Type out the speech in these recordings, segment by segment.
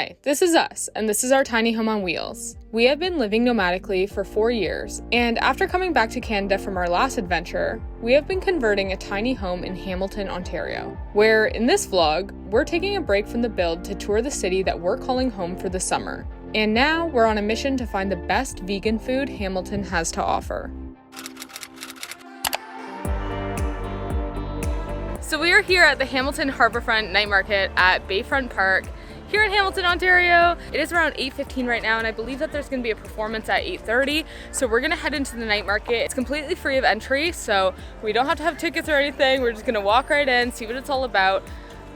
Hi, this is us, and this is our tiny home on wheels. We have been living nomadically for 4 years, and after coming back to Canada from our last adventure, we have been converting a tiny home in Hamilton, Ontario, where, in this vlog, we're taking a break from the build to tour the city that we're calling home for the summer. And now, we're on a mission to find the best vegan food Hamilton has to offer. So we are here at the Hamilton Harbourfront night market at Bayfront Park here in Hamilton, Ontario. It is around 8:15 right now, and I believe that there's gonna be a performance at 8:30. So we're gonna head into the night market. It's completely free of entry, so we don't have to have tickets or anything. We're just gonna walk right in, see what it's all about.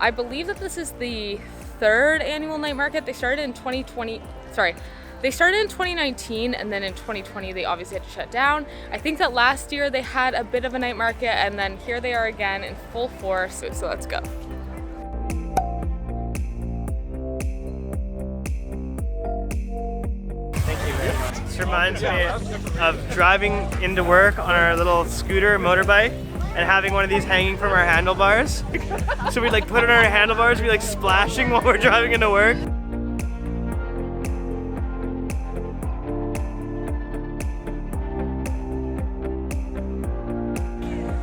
I believe that this is the 3rd annual night market. They started in 2019, and then in 2020 they obviously had to shut down. I think that last year they had a bit of a night market, and then here they are again in full force. So let's go. This reminds me of driving into work on our little scooter motorbike and having one of these hanging from our handlebars. So we'd like put it on our handlebars, we'd like splashing while we're driving into work.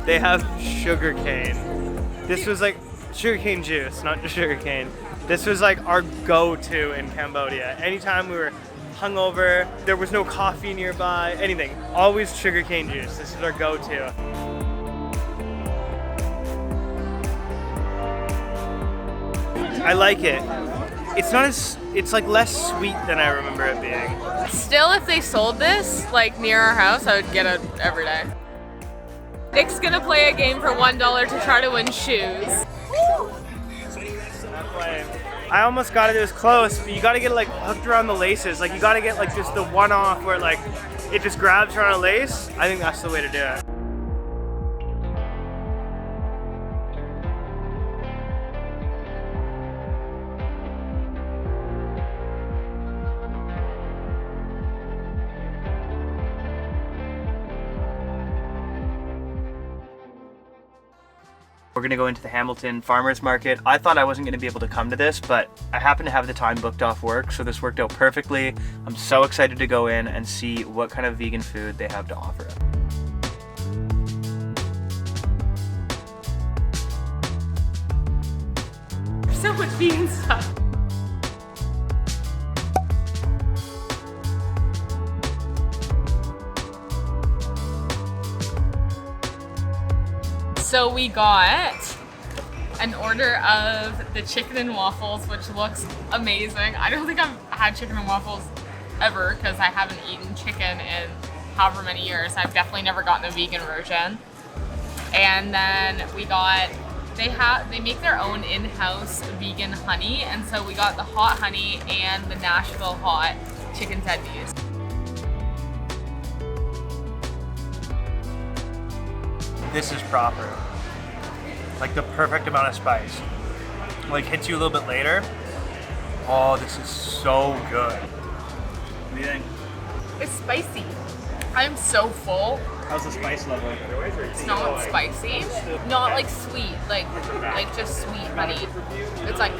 They have sugar cane. This was like sugarcane juice, not just sugar cane. This was like our go-to in Cambodia. Anytime we were hungover, there was no coffee nearby, anything. Always sugarcane juice. This is our go-to. I like it. It's not as, it's like less sweet than I remember it being. Still, if they sold this like near our house, I would get it every day. Nick's gonna play a game for $1 to try to win shoes. I almost got it as close, but you gotta get it like hooked around the laces. Like you gotta get like just the one off where like it just grabs around a lace. I think that's the way to do it. We're gonna go into the Hamilton Farmers Market. I thought I wasn't gonna be able to come to this, but I happen to have the time booked off work, so this worked out perfectly. I'm so excited to go in and see what kind of vegan food they have to offer. There's so much vegan stuff. So we got an order of the chicken and waffles, which looks amazing. I don't think I've had chicken and waffles ever because I haven't eaten chicken in however many years. I've definitely never gotten a vegan version. And then we got, they make their own in-house vegan honey, and so we got the hot honey and the Nashville hot chicken tendies. This is proper. Like the perfect amount of spice. Like hits you a little bit later. Oh, this is so good. What do you think? It's spicy. I'm so full. How's the spice level? It's not spicy, not like sweet, like just sweet honey. It's like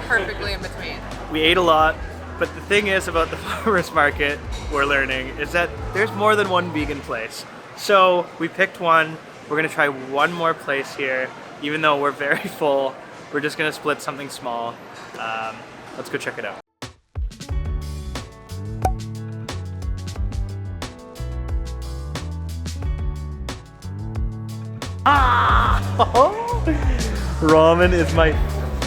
perfectly in between. We ate a lot, but the thing is about the farmers market we're learning is that there's more than one vegan place. So we picked one. We're gonna try one more place here, even though we're very full. We're just gonna split something small. Let's go check it out. Ramen is my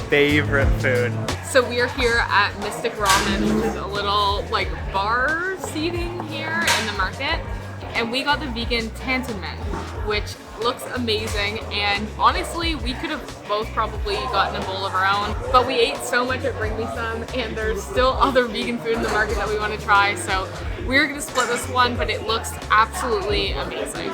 favorite food. So we are here at Mystic Ramen, which is a little like bar seating here in the market. And we got the vegan Tantan Men, which looks amazing. And honestly, we could have both probably gotten a bowl of our own, but we ate so much at Bring Me Some, and there's still other vegan food in the market that we want to try. So we're gonna split this one, but it looks absolutely amazing.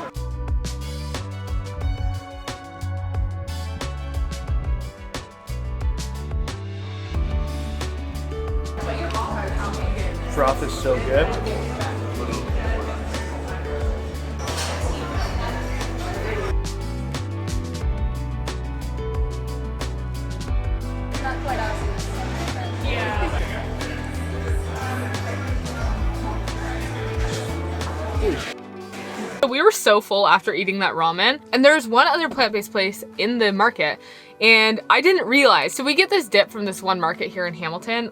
Broth is so good. we were so full after eating that ramen. And there's one other plant-based place in the market, and I didn't realize. So we get this dip from this one market here in Hamilton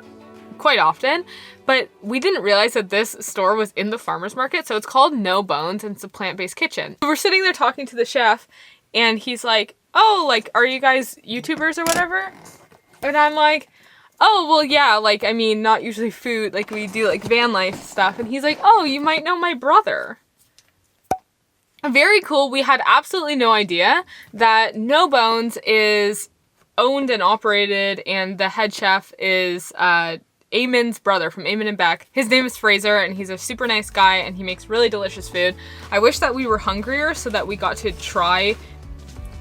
quite often, but we didn't realize that this store was in the farmer's market. So it's called No Bones, and it's a plant-based kitchen. We're sitting there talking to the chef, and he's like, oh, like, are you guys YouTubers or whatever? And I'm like, oh, well, yeah, like, I mean, not usually food, like, we do, like, van life stuff. And he's like, oh, you might know my brother. Very cool. We had absolutely no idea that No Bones is owned and operated, and the head chef is Eamon's brother from Eamon and Beck. His name is Fraser, and he's a super nice guy, and he makes really delicious food. I wish that we were hungrier so that we got to try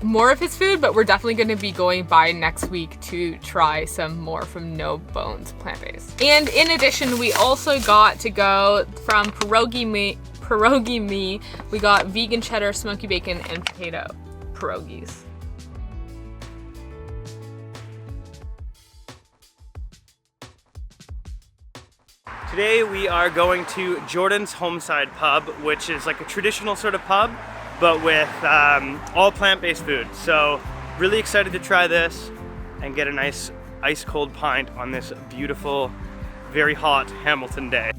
more of his food, but we're definitely going to be going by next week to try some more from No Bones plant-based. And in addition, we also got to go from Pierogi Me, we got vegan cheddar, smoky bacon, and potato pierogies. Today we are going to Jordan's Homeside pub, which is like a traditional sort of pub, but with all plant-based food. So really excited to try this and get a nice ice cold pint on this beautiful, very hot Hamilton day.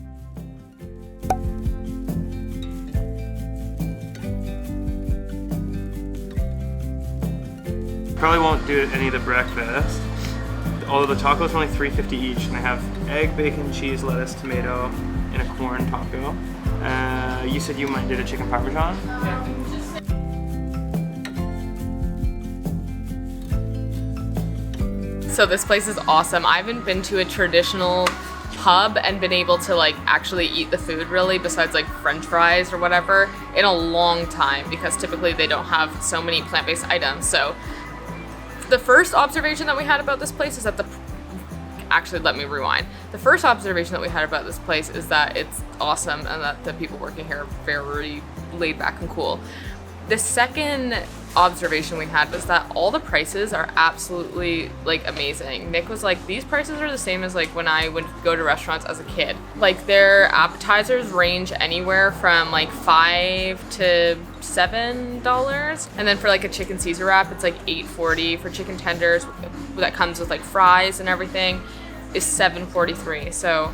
Probably won't do any of the breakfast. Although the tacos are only $3.50 each, and I have egg, bacon, cheese, lettuce, tomato, and a corn taco. You said you might do a chicken parmesan? Yeah. So this place is awesome. I haven't been to a traditional pub and been able to like actually eat the food really, besides like French fries or whatever, in a long time, because typically they don't have so many plant-based items. So the first observation that we had about this place is that actually, let me rewind. The first observation that we had about this place is that it's awesome and that the people working here are very laid back and cool. The second observation we had was that all the prices are absolutely like amazing. Nick was like, these prices are the same as like when I would go to restaurants as a kid. Like their appetizers range anywhere from like $5 to $7, and then for like a chicken Caesar wrap it's like $8.40. For chicken tenders that comes with like fries and everything is $7.43. So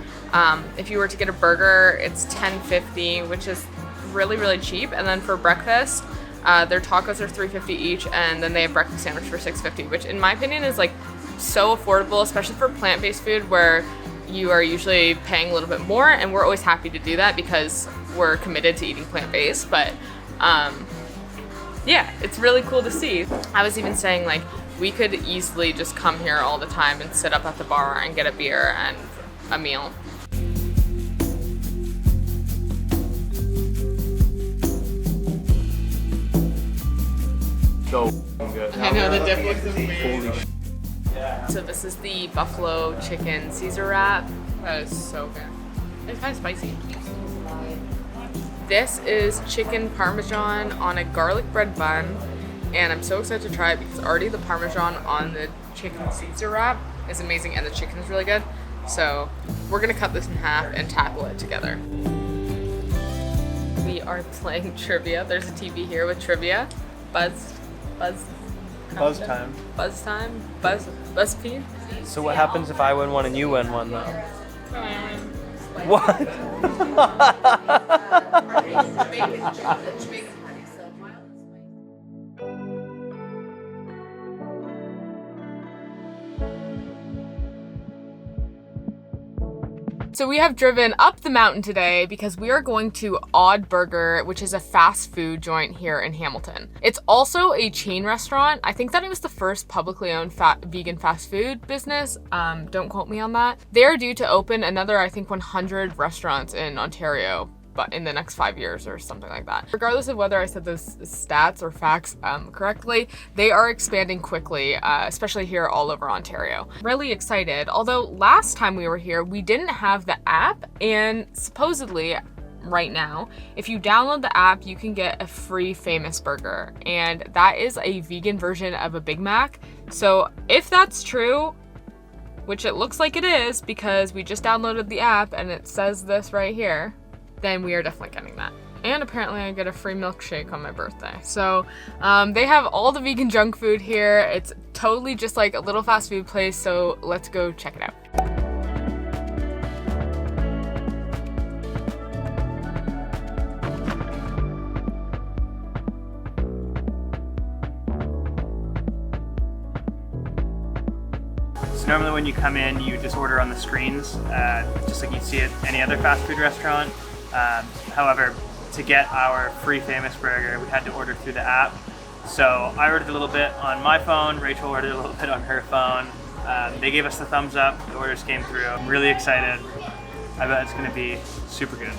if you were to get a burger, it's $10.50, which is really cheap. And then for breakfast, their tacos are $3.50 each, and then they have breakfast sandwich for $6.50, which in my opinion is like so affordable, especially for plant-based food where you are usually paying a little bit more, and we're always happy to do that because we're committed to eating plant-based. But yeah, it's really cool to see. I was even saying like we could easily just come here all the time and sit up at the bar and get a beer and a meal. So good. I know, the dip looks amazing. So this is the buffalo chicken Caesar wrap. That is so good. It's kind of spicy. This is chicken parmesan on a garlic bread bun, and I'm so excited to try it because already the parmesan on the chicken Caesar wrap is amazing, and the chicken is really good. So we're gonna cut this in half and tackle it together. We are playing trivia. There's a TV here with trivia. Buzz time. BuzzFeed. So what happens if I win one and you win one though? What? So we have driven up the mountain today because we are going to Odd Burger, which is a fast food joint here in Hamilton. It's also a chain restaurant. I think that it was the first publicly owned vegan fast food business. Don't quote me on that. They're due to open another, I think, 100 restaurants in Ontario, but in the next 5 years or something like that. Regardless of whether I said those stats or facts correctly, they are expanding quickly, especially here all over Ontario. Really excited. Although last time we were here, we didn't have the app, and supposedly right now, if you download the app, you can get a free Famous Burger, and that is a vegan version of a Big Mac. So if that's true, which it looks like it is because we just downloaded the app and it says this right here, then we are definitely getting that. And apparently I get a free milkshake on my birthday. So they have all the vegan junk food here. It's totally just like a little fast food place, so let's go check it out. So normally when you come in, you just order on the screens, just like you see at any other fast food restaurant. However, to get our free famous burger, we had to order through the app. So I ordered a little bit on my phone, Rachel ordered a little bit on her phone. They gave us the thumbs up, the orders came through. I'm really excited. I bet it's gonna be super good.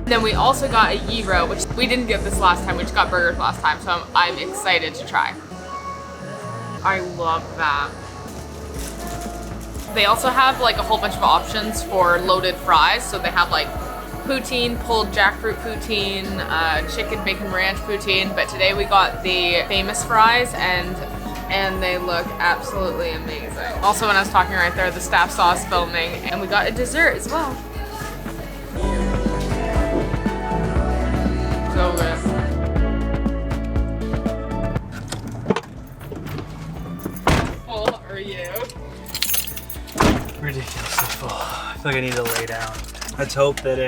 Then we also got a gyro, which we didn't get this last time, we just got burgers last time, so I'm excited to try. I love that. They also have like a whole bunch of options for loaded fries. So they have like poutine, pulled jackfruit poutine, chicken bacon ranch poutine, but today we got the famous fries and they look absolutely amazing. Also, when I was talking right there, the staff saw us filming and we got a dessert as well. So good. Full are you? Ridiculously full. I feel like I need to lay down. Let's hope that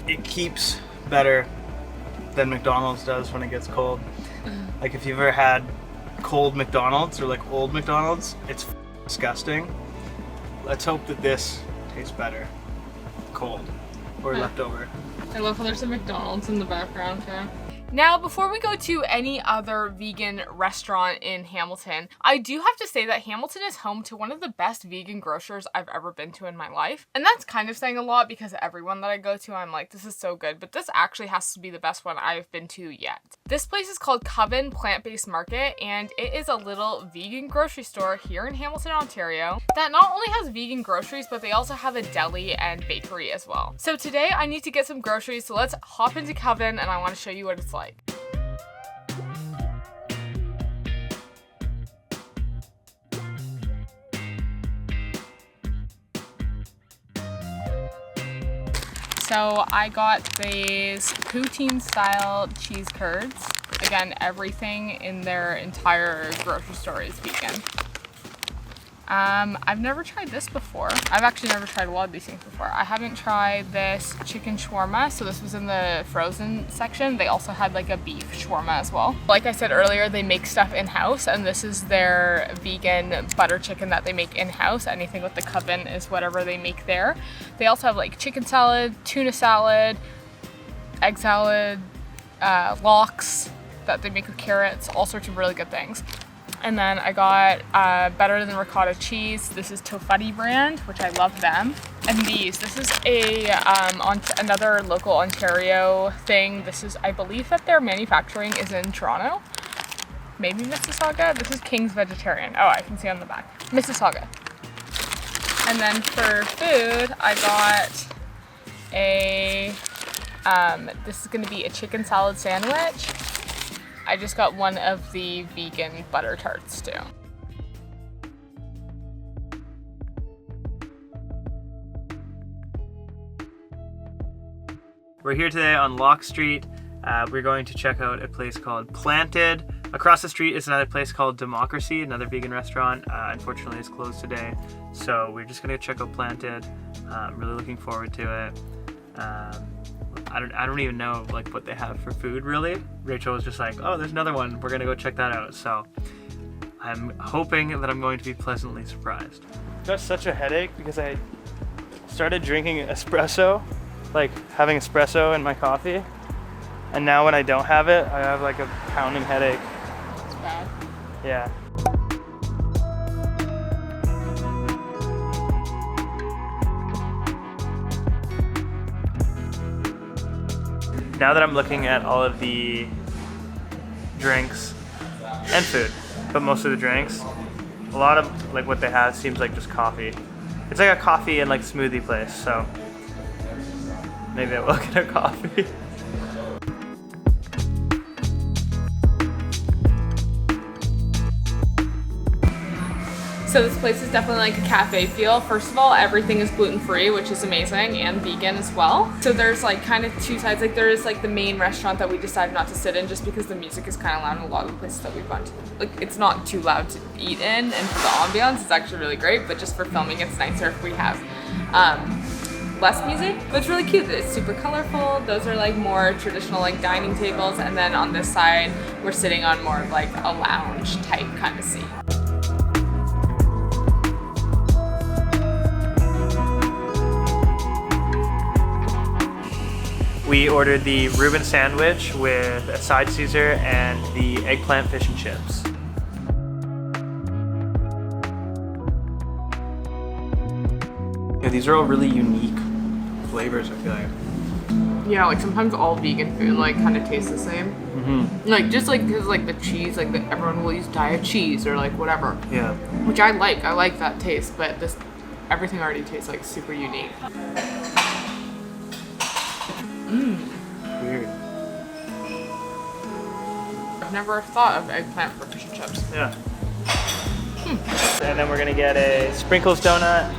it keeps better than McDonald's does when it gets cold. Like if you've ever had cold McDonald's or like old McDonald's, it's disgusting. Let's hope that this tastes better cold or leftover. I love how there's a McDonald's in the background too. Now, before we go to any other vegan restaurant in Hamilton, I do have to say that Hamilton is home to one of the best vegan grocers I've ever been to in my life. And that's kind of saying a lot because everyone that I go to, I'm like, this is so good, but this actually has to be the best one I've been to yet. This place is called Coven Plant-Based Market, and it is a little vegan grocery store here in Hamilton, Ontario, that not only has vegan groceries, but they also have a deli and bakery as well. So today I need to get some groceries, so let's hop into Coven and I want to show you what it's like. So I got these poutine style cheese curds. Again, everything in their entire grocery store is vegan. I've never tried this before. I've actually never tried a lot of these things before. I haven't tried this chicken shawarma. So this was in the frozen section. They also had like a beef shawarma as well. Like I said earlier, they make stuff in-house, and this is their vegan butter chicken that they make in-house. Anything with the Coven is whatever they make there. They also have like chicken salad, tuna salad, egg salad, lox that they make with carrots, all sorts of really good things. And then I got Better Than Ricotta Cheese. This is Tofutty brand, which I love them. And this is a another local Ontario thing. This is, I believe that their manufacturing is in Toronto. Maybe Mississauga. This is King's Vegetarian. Oh, I can see on the back. Mississauga. And then for food, I got a, this is gonna be a chicken salad sandwich. I just got one of the vegan butter tarts too. We're here today on Locke Street. We're going to check out a place called Planted. Across the street is another place called Democracy, another vegan restaurant. Unfortunately, it's closed today. So we're just gonna check out Planted. I'm really looking forward to it. I don't even know like what they have for food really. Rachel was just like, oh, there's another one. We're gonna go check that out. So I'm hoping that I'm going to be pleasantly surprised. I got such a headache because I started drinking espresso, like having espresso in my coffee. And now when I don't have it, I have like a pounding headache. It's bad. Yeah. Now that I'm looking at all of the drinks and food, but mostly the drinks, a lot of like what they have seems like just coffee. It's like a coffee and like smoothie place, so maybe I will get a coffee. So this place is definitely like a cafe feel. First of all, everything is gluten-free, which is amazing, and vegan as well. So there's like kind of two sides. Like there is like the main restaurant that we decided not to sit in just because the music is kind of loud in a lot of the places that we've gone to. Like it's not too loud to eat in, and for the ambiance, it's actually really great, but just for filming, it's nicer if we have less music. But it's really cute. It's super colorful. Those are like more traditional like dining tables, and then on this side, we're sitting on more of like a lounge type kind of seat. We ordered the Reuben sandwich with a side Caesar and the eggplant fish and chips. Yeah, these are all really unique flavors, I feel like. Yeah, like sometimes all vegan food like kind of tastes the same. Mm-hmm. Like just like because like the cheese, like everyone will use diet cheese or like whatever. Yeah. Which I like that taste, but this everything already tastes like super unique. Weird. I've never thought of eggplant for fish and chips. Yeah. And then we're gonna get a sprinkles donut.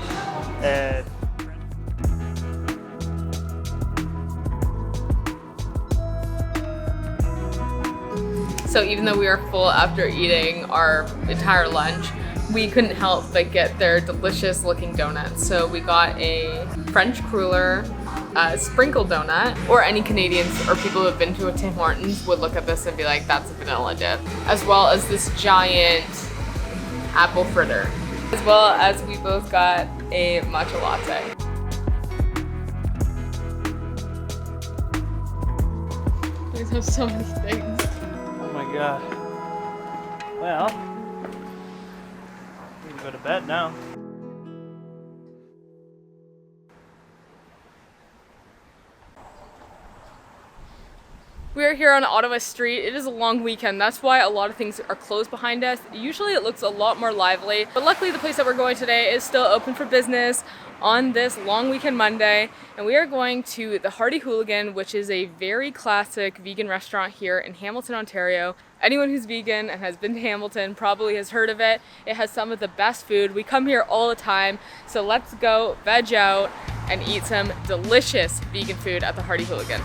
So even though we were full after eating our entire lunch, we couldn't help but get their delicious looking donuts. So we got a French cruller, sprinkle donut, or any Canadians or people who have been to a Tim Hortons would look at this and be like, that's a vanilla dip. As well as this giant apple fritter. As well as we both got a matcha latte. These have so many things. Oh my god. Well, we can go to bed now. We are here on Ottawa Street. It is a long weekend. That's why a lot of things are closed behind us. Usually it looks a lot more lively, but luckily the place that we're going today is still open for business on this long weekend Monday. And we are going to the Hearty Hooligan, which is a very classic vegan restaurant here in Hamilton, Ontario. Anyone who's vegan and has been to Hamilton probably has heard of it. It has some of the best food. We come here all the time. So let's go veg out and eat some delicious vegan food at the Hearty Hooligan.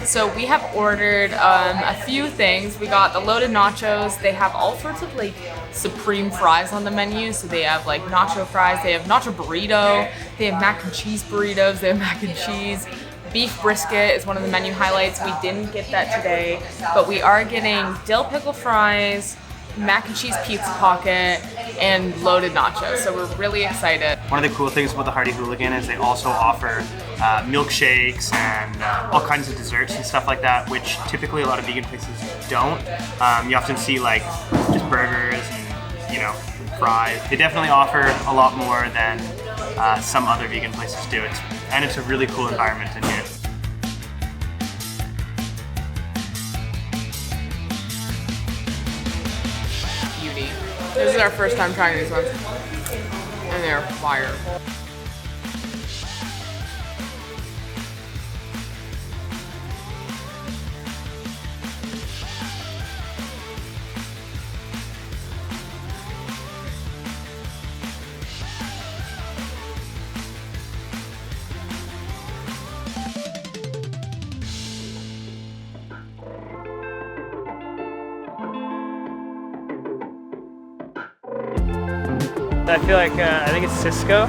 So we have ordered a few things. We got the loaded nachos. They have all sorts of like supreme fries on the menu. So they have like nacho fries, they have nacho burrito, they have mac and cheese burritos, they have mac and cheese. Beef brisket is one of the menu highlights. We didn't get that today, but we are getting dill pickle fries, mac and cheese pizza pocket, and loaded nachos. So we're really excited. One of the cool things about the Hearty Hooligan is they also offer milkshakes and all kinds of desserts and stuff like that, which typically a lot of vegan places don't. You often see like just burgers and, you know, fries. They definitely offer a lot more than some other vegan places do. And it's a really cool environment in here. Beauty. This is our first time trying these ones, and they're fire. I feel like, I think it's Cisco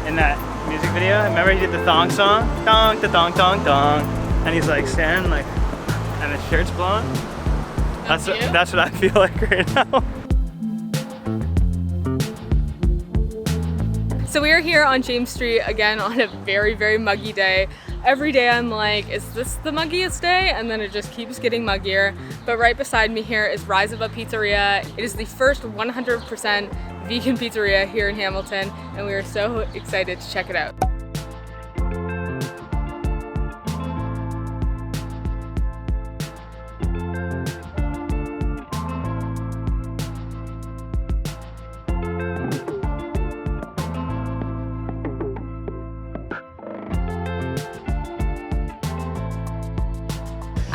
in that music video. Remember he did the thong song? Thong, the thong, thong, thong. And he's like standing like, and his shirt's blowing. That's what I feel like right now. So we are here on James Street again on a very, very muggy day. Every day I'm like, is this the muggiest day? And then it just keeps getting muggier. But right beside me here is Rise Above Pizzeria. It is the first 100% vegan pizzeria here in Hamilton, and we are so excited to check it out.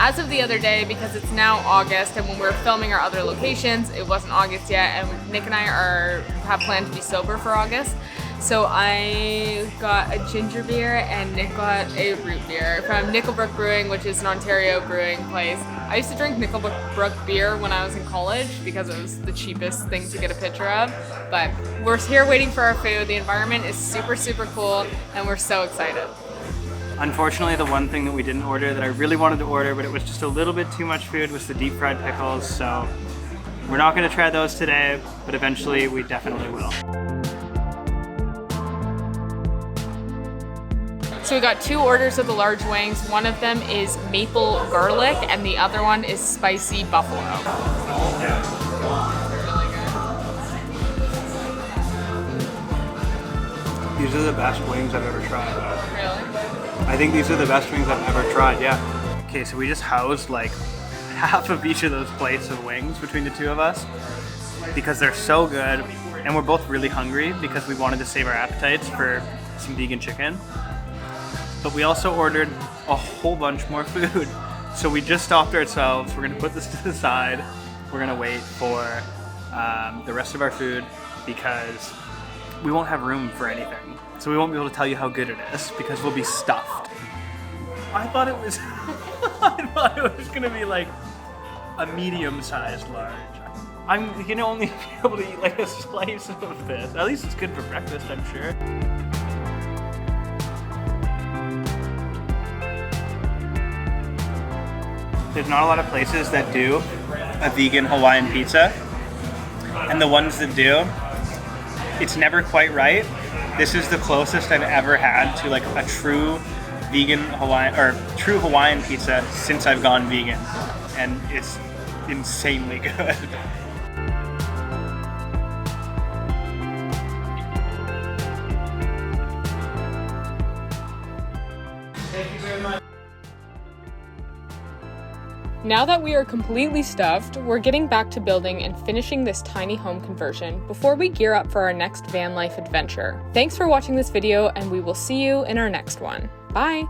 as of the other day, because it's now August, and when we're filming our other locations, it wasn't August yet, and Nick and I have planned to be sober for August. So I got a ginger beer and Nick got a root beer from Nickelbrook Brewing, which is an Ontario brewing place. I used to drink Nickelbrook beer when I was in college because it was the cheapest thing to get a picture of. But we're here waiting for our food. The environment is super, super cool, and we're so excited. Unfortunately, the one thing that we didn't order that I really wanted to order, but it was just a little bit too much food, was the deep fried pickles. So we're not going to try those today, but eventually we definitely will. So we got 2 orders of the large wings. One of them is maple garlic and the other one is spicy buffalo. These are the best wings I've ever tried. Really? I think these are the best wings I've ever tried, yeah. Okay, so we just housed like half of each of those plates of wings between the two of us because they're so good, and we're both really hungry because we wanted to save our appetites for some vegan chicken. But we also ordered a whole bunch more food. So we just stopped ourselves. We're gonna put this to the side. We're gonna wait for the rest of our food because we won't have room for anything. So we won't be able to tell you how good it is because we'll be stuffed. I thought it was, I thought it was gonna be like a medium-sized large. I'm gonna only be able to eat like a slice of this. At least it's good for breakfast, I'm sure. There's not a lot of places that do a vegan Hawaiian pizza, and the ones that do, it's never quite right. This is the closest I've ever had to like a true vegan Hawaiian, or true Hawaiian pizza since I've gone vegan, and it's insanely good. Thank you very much. Now that we are completely stuffed, we're getting back to building and finishing this tiny home conversion before we gear up for our next van life adventure. Thanks for watching this video, and we will see you in our next one. Bye!